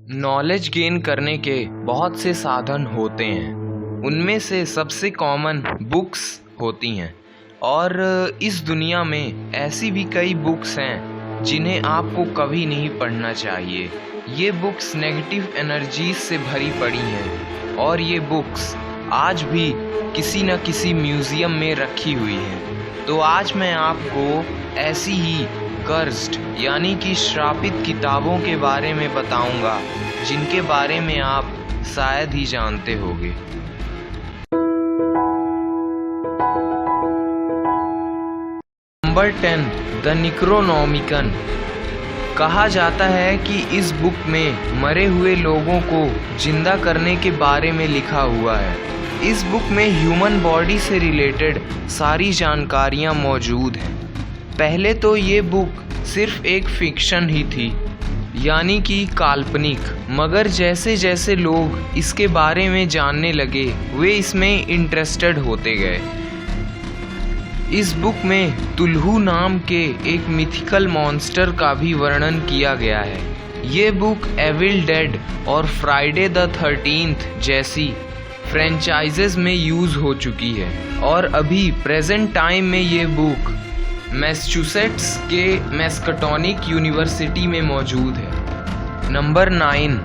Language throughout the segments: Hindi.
नॉलेज गेन करने के बहुत से साधन होते हैं। उनमें से सबसे कॉमन बुक्स होती हैं और इस दुनिया में ऐसी भी कई बुक्स हैं जिन्हें आपको कभी नहीं पढ़ना चाहिए। ये बुक्स नेगेटिव एनर्जीज से भरी पड़ी हैं और ये बुक्स आज भी किसी न किसी म्यूज़ियम में रखी हुई हैं। तो आज मैं आपको ऐसी ही कर्स्ड यानी कि श्रापित किताबों के बारे में बताऊंगा जिनके बारे में आप शायद ही जानते होंगे। Number 10, the Necronomicon. कहा जाता है कि इस बुक में मरे हुए लोगों को जिंदा करने के बारे में लिखा हुआ है। इस बुक में ह्यूमन बॉडी से रिलेटेड सारी जानकारियाँ मौजूद हैं। पहले तो ये बुक सिर्फ एक फिक्शन ही थी, यानी कि काल्पनिक, मगर जैसे जैसे लोग इसके बारे में जानने लगे वे इसमें इंटरेस्टेड होते गए। इस बुक में तुल्हू नाम के एक मिथिकल मॉन्स्टर का भी वर्णन किया गया है। ये बुक एविल डेड और फ्राइडे द 13th जैसी फ्रेंचाइजेस में यूज़ हो चुकी है और अभी प्रेजेंट टाइम में ये बुक मैसाचुसेट्स के मैस्कटॉनिक यूनिवर्सिटी में मौजूद है। Number 9,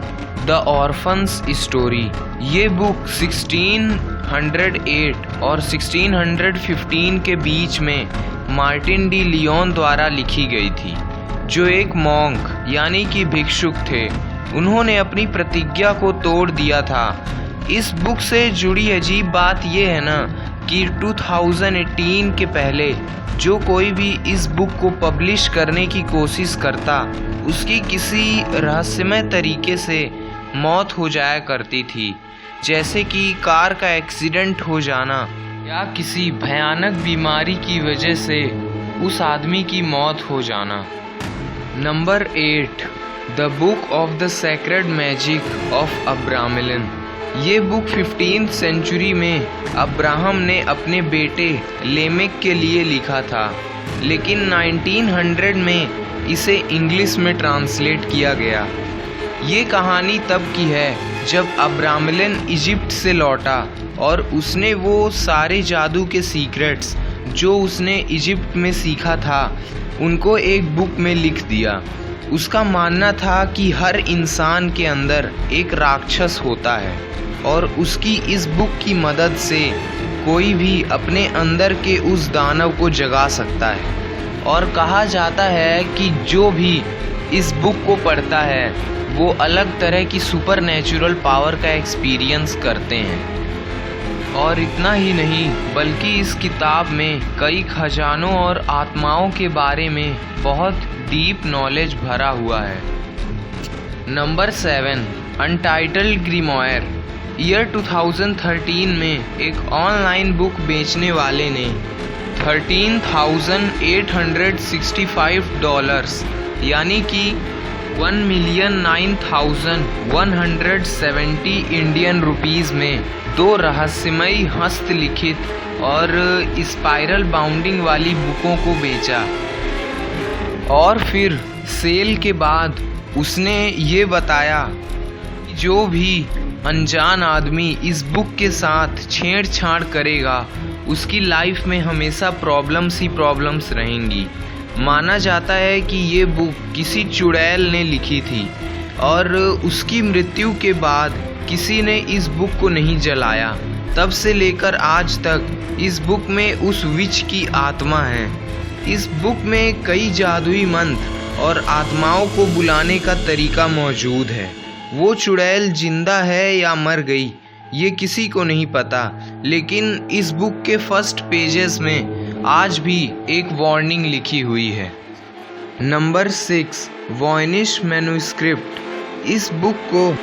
the orphans story. ये बुक 1608 और 1615 के बीच में मार्टिन डी लियोन द्वारा लिखी गई थी, जो एक मॉन्क यानी कि भिक्षुक थे। उन्होंने अपनी प्रतिज्ञा को तोड़ दिया था। इस बुक से जुड़ी अजीब बात यह है ना कि 2018 के पहले जो कोई भी इस बुक को पब्लिश करने की कोशिश करता उसकी किसी रहस्यमय तरीके से मौत हो जाया करती थी, जैसे कि कार का एक्सीडेंट हो जाना या किसी भयानक बीमारी की वजह से उस आदमी की मौत हो जाना। Number 8, the book of the sacred magic of Abramelin. ये बुक 15th सेंचुरी में अब्राहम ने अपने बेटे लेमेक के लिए लिखा था, लेकिन 1900 में इसे इंग्लिश में ट्रांसलेट किया गया। ये कहानी तब की है जब अब्राहमिलन इजिप्ट से लौटा और उसने वो सारे जादू के सीक्रेट्स जो उसने इजिप्ट में सीखा था उनको एक बुक में लिख दिया। उसका मानना था कि हर इंसान के अंदर एक राक्षस होता है और उसकी इस बुक की मदद से कोई भी अपने अंदर के उस दानव को जगा सकता है। और कहा जाता है कि जो भी इस बुक को पढ़ता है वो अलग तरह की सुपर नेचुरल पावर का एक्सपीरियंस करते हैं। और इतना ही नहीं बल्कि इस किताब में कई खजानों और आत्माओं के बारे में बहुत डीप नॉलेज भरा हुआ है। Number 7, untitled ग्रीमोयर। ईयर 2013 में एक ऑनलाइन बुक बेचने वाले ने $13,865 यानी कि 1,09,170 इंडियन रुपीज़ में 2 रहस्यमयी हस्तलिखित और स्पाइरल बाउंडिंग वाली बुकों को बेचा। और फिर सेल के बाद उसने ये बताया कि जो भी अनजान आदमी इस बुक के साथ छेड़छाड़ करेगा उसकी लाइफ में हमेशा प्रॉब्लम्स ही प्रॉब्लम्स रहेंगी। माना जाता है कि ये बुक किसी चुड़ैल ने लिखी थी और उसकी मृत्यु के बाद किसी ने इस बुक को नहीं जलाया। तब से लेकर आज तक इस बुक में उस विच की आत्मा है। इस बुक में कई जादुई मंत्र और आत्माओं को बुलाने का तरीका मौजूद है। वो चुड़ैल जिंदा है या मर गई ये किसी को नहीं पता, लेकिन इस बुक के फर्स्ट पेजेस में आज भी एक वार्निंग लिखी हुई है। Number 6, Voynich manuscript. इस बुक को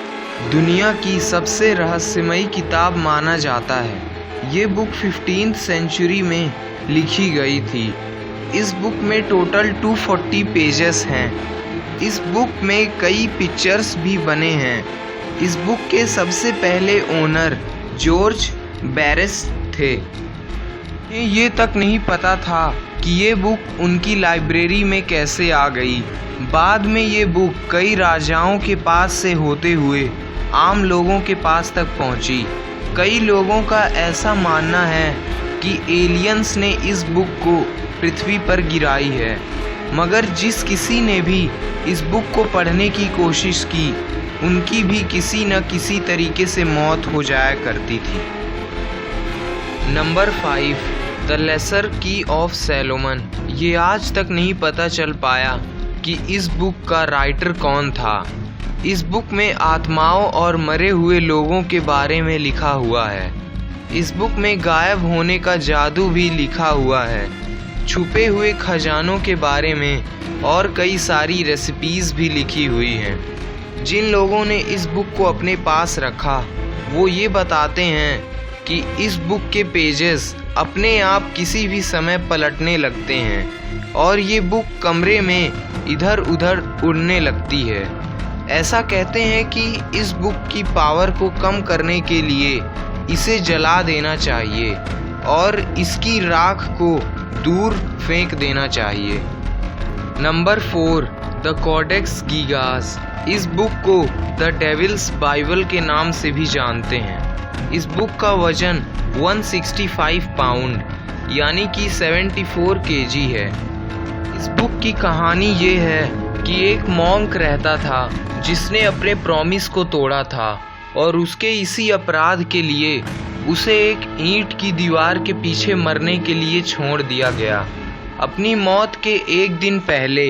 दुनिया की सबसे रहस्यमयी किताब माना जाता है। ये बुक 15th सेंचुरी में लिखी गई थी। इस बुक में टोटल 240 पेजेस हैं। इस बुक में कई पिक्चर्स भी बने हैं। इस बुक के सबसे पहले ओनर जॉर्ज बैरेस थे। ये तक नहीं पता था कि ये बुक उनकी लाइब्रेरी में कैसे आ गई। बाद में ये बुक कई राजाओं के पास से होते हुए आम लोगों के पास तक पहुंची। कई लोगों का ऐसा मानना है कि एलियंस ने इस बुक को पृथ्वी पर गिराई है, मगर जिस किसी ने भी इस बुक को पढ़ने की कोशिश की उनकी भी किसी न किसी तरीके से मौत हो जाया करती थी। नंबर 5, द लेसर की ऑफ सैलोमन। ये आज तक नहीं पता चल पाया कि इस बुक का राइटर कौन था। इस बुक में आत्माओं और मरे हुए लोगों के बारे में लिखा हुआ है। इस बुक में गायब होने का जादू भी लिखा हुआ है, छुपे हुए खजानों के बारे में और कई सारी रेसिपीज़ भी लिखी हुई हैं। जिन लोगों ने इस बुक को अपने पास रखा वो ये बताते हैं कि इस बुक के पेजेस अपने आप किसी भी समय पलटने लगते हैं और ये बुक कमरे में इधर उधर उड़ने लगती है। ऐसा कहते हैं कि इस बुक की पावर को कम करने के लिए इसे जला देना चाहिए और इसकी राख को दूर फेंक देना चाहिए। Number 4, the Codex Gigas. इस बुक को द डेविल्स बाइबल के नाम से भी जानते हैं। इस बुक का वजन 165 पाउंड यानी कि 74 केजी है। इस बुक की कहानी ये है कि एक मॉन्क रहता था जिसने अपने प्रॉमिस को तोड़ा था और उसके इसी अपराध के लिए उसे एक ईंट की दीवार के पीछे मरने के लिए छोड़ दिया गया। अपनी मौत के एक दिन पहले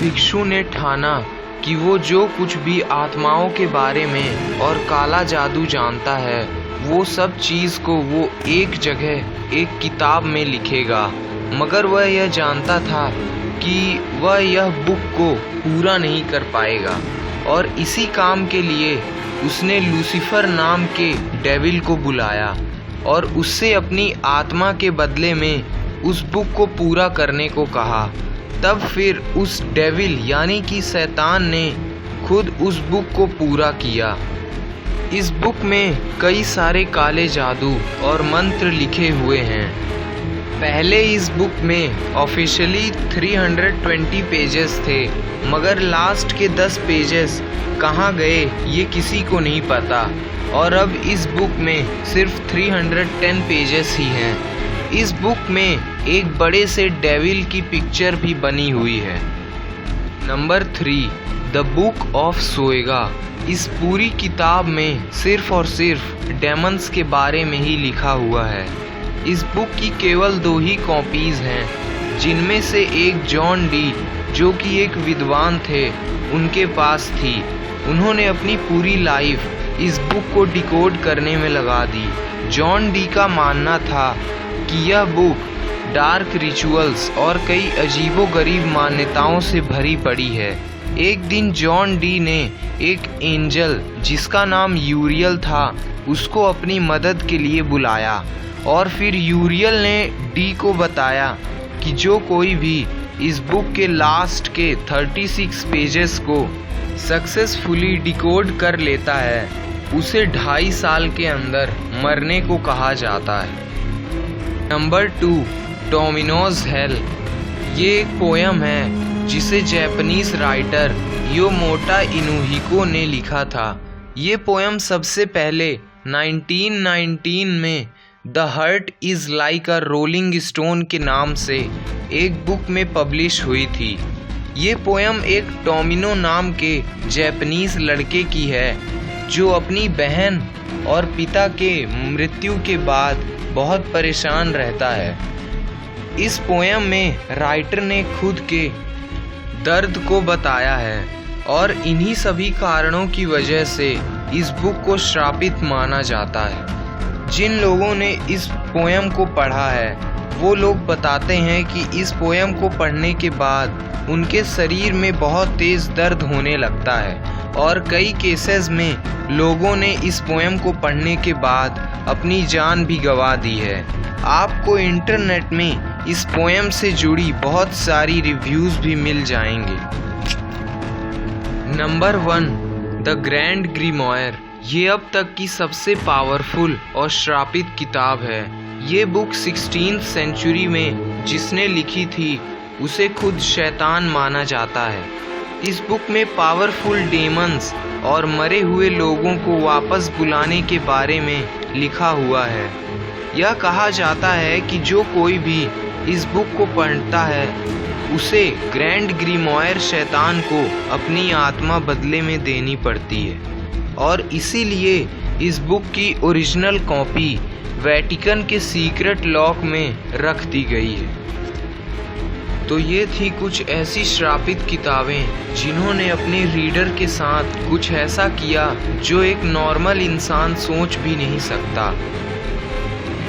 भिक्षु ने ठाना कि वो जो कुछ भी आत्माओं के बारे में और काला जादू जानता है वो सब चीज़ को वो एक जगह एक किताब में लिखेगा, मगर वह यह जानता था कि वह यह बुक को पूरा नहीं कर पाएगा और इसी काम के लिए उसने लूसीफर नाम के डेविल को बुलाया और उससे अपनी आत्मा के बदले में उस बुक को पूरा करने को कहा। तब फिर उस डेविल यानी कि शैतान ने खुद उस बुक को पूरा किया। इस बुक में कई सारे काले जादू और मंत्र लिखे हुए हैं। पहले इस बुक में ऑफिशियली 320 पेजेस थे, मगर लास्ट के 10 पेजेस कहाँ गए ये किसी को नहीं पता और अब इस बुक में सिर्फ 310 पेजेस ही हैं। इस बुक में एक बड़े से डेविल की पिक्चर भी बनी हुई है। Number 3, the book of Soyga. इस पूरी किताब में सिर्फ और सिर्फ डेमन्स के बारे में ही लिखा हुआ है। इस बुक की केवल 2 ही कॉपीज़ हैं, जिनमें से एक जॉन डी जो कि एक विद्वान थे उनके पास थी। उन्होंने अपनी पूरी लाइफ इस बुक को डिकोड करने में लगा दी। जॉन डी का मानना था कि यह बुक डार्क रिचुअल्स और कई अजीबोगरीब मान्यताओं से भरी पड़ी है। एक दिन जॉन डी ने एक एंजल जिसका नाम यूरियल था उसको अपनी मदद के लिए बुलाया और फिर यूरियल ने डी को बताया कि जो कोई भी इस बुक के लास्ट के 36 पेजेस को सक्सेसफुली डिकोड कर लेता है उसे 2.5 साल के अंदर मरने को कहा जाता है। Number 2, Domino's hello. ये एक पोयम है जिसे जापानीज राइटर योमोटा इनुहिको ने लिखा था। ये पोयम सबसे पहले 1919 में the heart is like a rolling stone के नाम से एक बुक में पब्लिश हुई थी। ये पोयम एक टोमिनो नाम के जापानीज लड़के की है जो अपनी बहन और पिता के मृत्यु के बाद बहुत परेशान रहता है। इस पोयम में राइटर ने खुद के दर्द को बताया है और इन्हीं सभी कारणों की वजह से इस बुक को श्रापित माना जाता है। जिन लोगों ने इस पोयम को पढ़ा है वो लोग बताते हैं कि इस पोयम को पढ़ने के बाद उनके शरीर में बहुत तेज़ दर्द होने लगता है और कई केसेस में लोगों ने इस पोयम को पढ़ने के बाद अपनी जान भी गंवा दी है। आपको इंटरनेट में इस पोयम से जुड़ी बहुत सारी रिव्यूज़ भी मिल जाएंगे। Number 1, the grand grimoire. ये अब तक की सबसे पावरफुल और श्रापित किताब है। ये बुक 16th सेंचुरी में जिसने लिखी थी उसे खुद शैतान माना जाता है। इस बुक में पावरफुल डेमन्स और मरे हुए लोगों को वापस बुलाने के बारे में लिखा हुआ है। यह कहा जाता है कि जो कोई भी इस बुक को पढ़ता है उसे ग्रैंड ग्रीमोयर शैतान को अपनी आत्मा बदले में देनी पड़ती है और इसीलिए इस बुक की ओरिजिनल कॉपी वेटिकन के सीक्रेट लॉक में रख दी गई है। तो ये थी कुछ ऐसी श्रापित किताबें जिन्होंने अपने रीडर के साथ कुछ ऐसा किया जो एक नॉर्मल इंसान सोच भी नहीं सकता।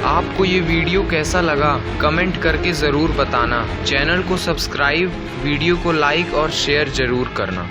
आपको ये वीडियो कैसा लगा कमेंट करके ज़रूर बताना। चैनल को सब्सक्राइब, वीडियो को लाइक और शेयर ज़रूर करना।